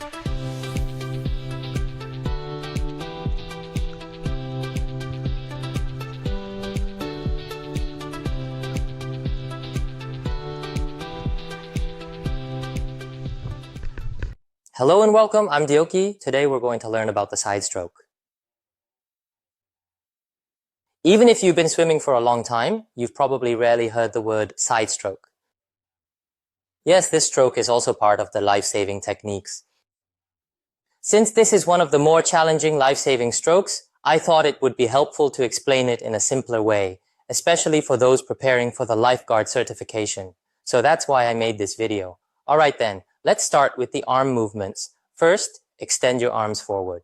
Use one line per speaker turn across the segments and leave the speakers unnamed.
Hello and welcome, I'm Dioki. Today we're going to learn about the side stroke. Even if you've been swimming for a long time, you've probably rarely heard the word side stroke. Yes, this stroke is also part of the life-saving techniques. Since this is one of the more challenging life-saving strokes, I thought it would be helpful to explain it in a simpler way, especially for those preparing for the lifeguard certification. So that's why I made this video. Alright then, let's start with the arm movements. First, extend your arms forward.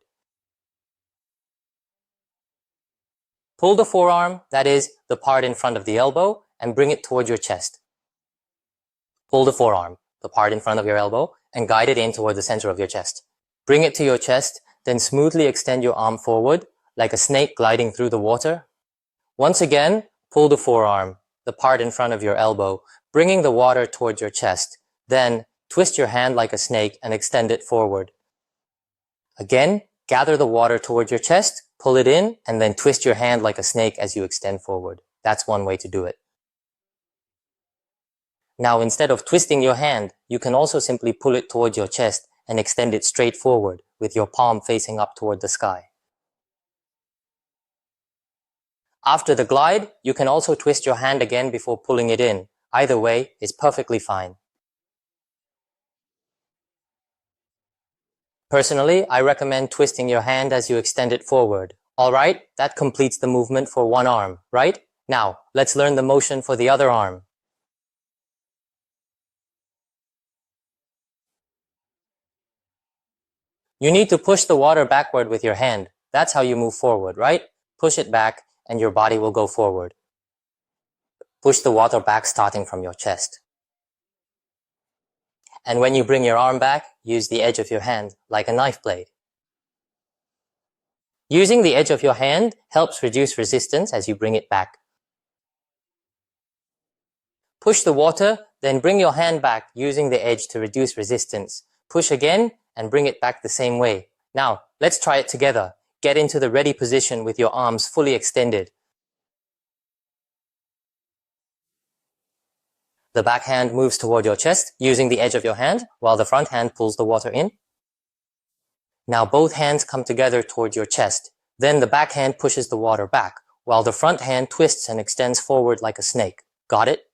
Pull the forearm, that is, the part in front of the elbow, and bring it towards your chest. Pull the forearm, the part in front of your elbow, and guide it in toward the center of your chest. Bring it to your chest, then smoothly extend your arm forward, like a snake gliding through the water. Once again, pull the forearm, the part in front of your elbow, bringing the water towards your chest. Then, twist your hand like a snake and extend it forward. Again, gather the water towards your chest, pull it in, and then twist your hand like a snake as you extend forward. That's one way to do it. Now, instead of twisting your hand, you can also simply pull it towards your chest and extend it straight forward with your palm facing up toward the sky. After the glide, you can also twist your hand again before pulling it in. Either way is perfectly fine. Personally, I recommend twisting your hand as you extend it forward. Alright, that completes the movement for one arm, right? Now, let's learn the motion for the other arm. You need to push the water backward with your hand. That's how you move forward, right? Push it back and your body will go forward. Push the water back starting from your chest. And when you bring your arm back, use the edge of your hand like a knife blade. Using the edge of your hand helps reduce resistance as you bring it back. Push the water, then bring your hand back using the edge to reduce resistance. Push again and bring it back the same way. Now, let's try it together. Get into the ready position with your arms fully extended. The back hand moves toward your chest using the edge of your hand, while the front hand pulls the water in. Now both hands come together toward your chest. Then the back hand pushes the water back, while the front hand twists and extends forward like a snake. Got it?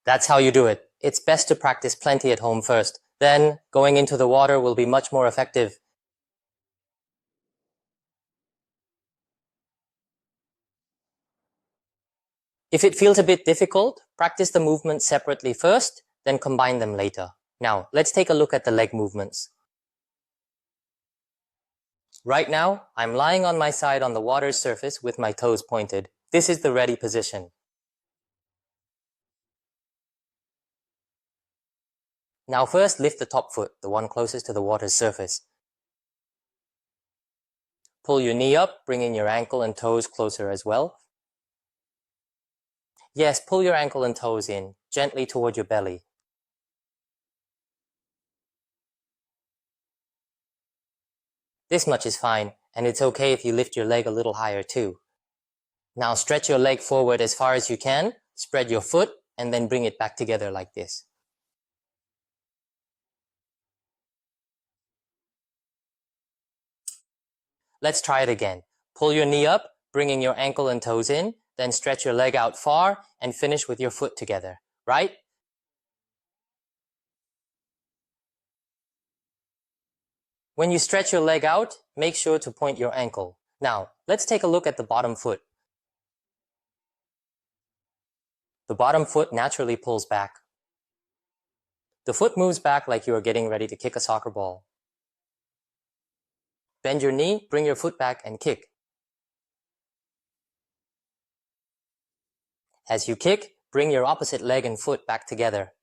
That's how you do it. It's best to practice plenty at home first. Then, going into the water will be much more effective. If it feels a bit difficult, practice the movements separately first, then combine them later. Now, let's take a look at the leg movements. Right now, I'm lying on my side on the water's surface with my toes pointed. This is the ready position. Now first lift the top foot, the one closest to the water's surface. Pull your knee up, bringing your ankle and toes closer as well. Yes, pull your ankle and toes in, gently toward your belly. This much is fine, and it's okay if you lift your leg a little higher too. Now stretch your leg forward as far as you can, spread your foot, and then bring it back together like this. Let's try it again. Pull your knee up, bringing your ankle and toes in, then stretch your leg out far and finish with your foot together, right? When you stretch your leg out, make sure to point your ankle. Now, let's take a look at the bottom foot. The bottom foot naturally pulls back. The foot moves back like you are getting ready to kick a soccer ball. Bend your knee, bring your foot back and kick. As you kick, bring your opposite leg and foot back together.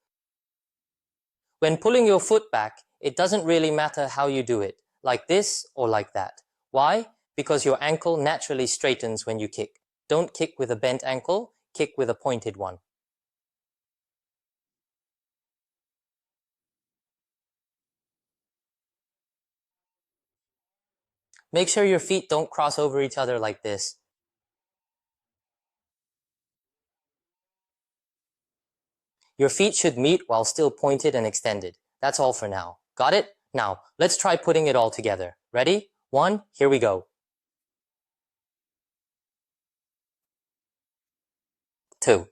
When pulling your foot back, it doesn't really matter how you do it, like this or like that. Why? Because your ankle naturally straightens when you kick. Don't kick with a bent ankle, kick with a pointed one. Make sure your feet don't cross over each other like this. Your feet should meet while still pointed and extended. That's all for now. Got it? Now, let's try putting it all together. Ready? 1, here we go. 2.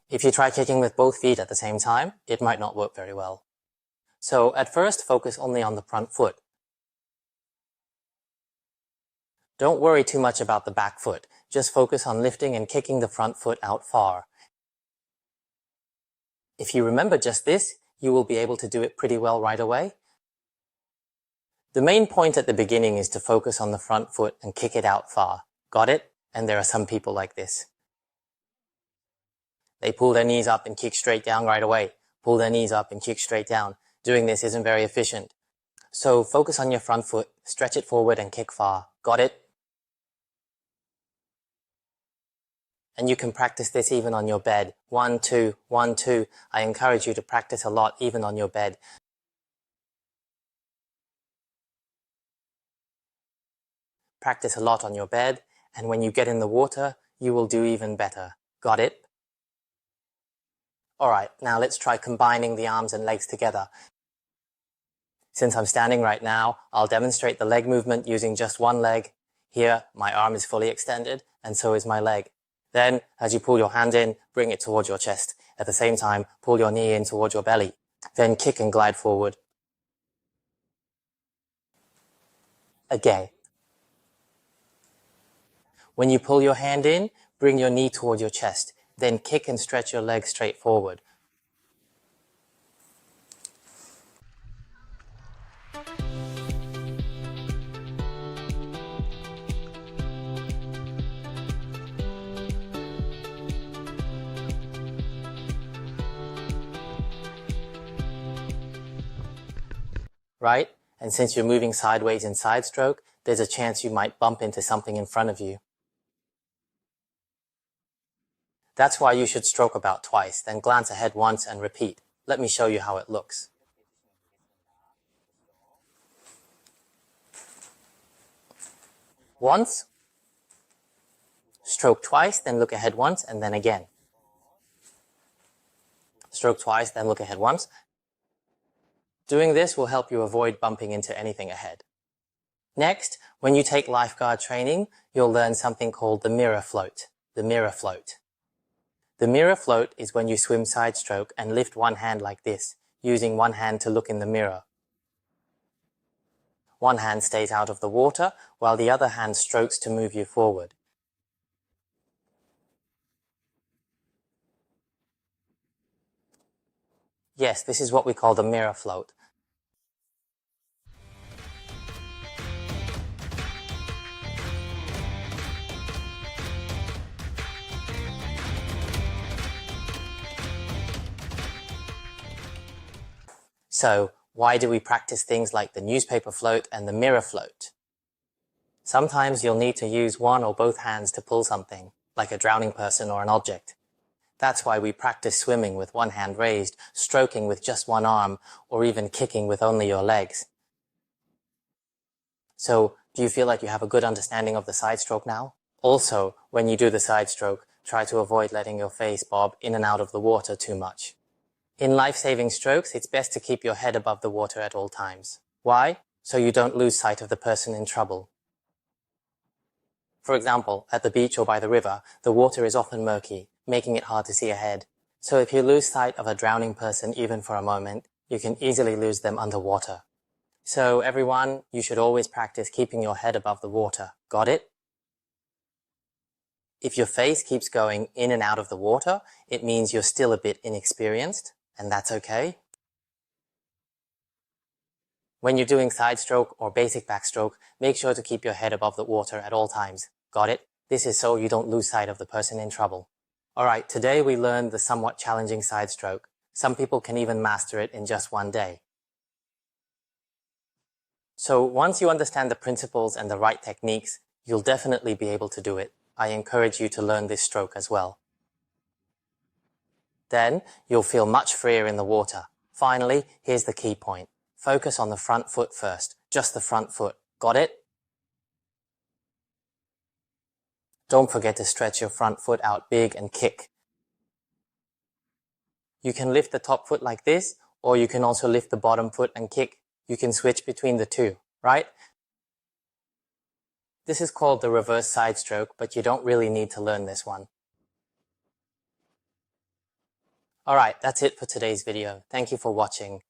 If you try kicking with both feet at the same time, it might not work very well. So at first, focus only on the front foot. Don't worry too much about the back foot. Just focus on lifting and kicking the front foot out far. If you remember just this, you will be able to do it pretty well right away. The main point at the beginning is to focus on the front foot and kick it out far. Got it? And there are some people like this. They pull their knees up and kick straight down right away. Pull their knees up and kick straight down. Doing this isn't very efficient. So focus on your front foot, stretch it forward and kick far. Got it? And you can practice this even on your bed. 1, 2, 1, 2. I encourage you to practice a lot even on your bed. Practice a lot on your bed, and when you get in the water, you will do even better. Got it? Alright, now let's try combining the arms and legs together. Since I'm standing right now, I'll demonstrate the leg movement using just one leg. Here, my arm is fully extended, and so is my leg. Then, as you pull your hand in, bring it towards your chest. At the same time, pull your knee in towards your belly. Then kick and glide forward. Again. When you pull your hand in, bring your knee towards your chest. Then kick and stretch your leg straight forward. Right? And since you're moving sideways in side stroke, there's a chance you might bump into something in front of you. That's why you should stroke about twice, then glance ahead once and repeat. Let me show you how it looks. Once, stroke twice, then look ahead once, and then again. Stroke twice, then look ahead once. Doing this will help you avoid bumping into anything ahead. Next, when you take lifeguard training, you'll learn something called the mirror float. The mirror float. The mirror float is when you swim side stroke and lift one hand like this, using one hand to look in the mirror. One hand stays out of the water, while the other hand strokes to move you forward. Yes, this is what we call the mirror float. So, why do we practice things like the newspaper float and the mirror float? Sometimes you'll need to use one or both hands to pull something, like a drowning person or an object. That's why we practice swimming with one hand raised, stroking with just one arm, or even kicking with only your legs. So, do you feel like you have a good understanding of the side stroke now? Also, when you do the side stroke, try to avoid letting your face bob in and out of the water too much. In life-saving strokes, it's best to keep your head above the water at all times. Why? So you don't lose sight of the person in trouble. For example, at the beach or by the river, the water is often murky, making it hard to see ahead. So if you lose sight of a drowning person even for a moment, you can easily lose them underwater. So everyone, you should always practice keeping your head above the water. Got it? If your face keeps going in and out of the water, it means you're still a bit inexperienced, and that's okay. When you're doing side stroke or basic backstroke, make sure to keep your head above the water at all times. Got it? This is so you don't lose sight of the person in trouble. Alright, today we learned the somewhat challenging side stroke. Some people can even master it in just one day. So once you understand the principles and the right techniques, you'll definitely be able to do it. I encourage you to learn this stroke as well. Then you'll feel much freer in the water. Finally, here's the key point. Focus on the front foot first, just the front foot. Got it? Don't forget to stretch your front foot out big and kick. You can lift the top foot like this, or you can also lift the bottom foot and kick. You can switch between the two, right? This is called the reverse side stroke, but you don't really need to learn this one. Alright, that's it for today's video. Thank you for watching.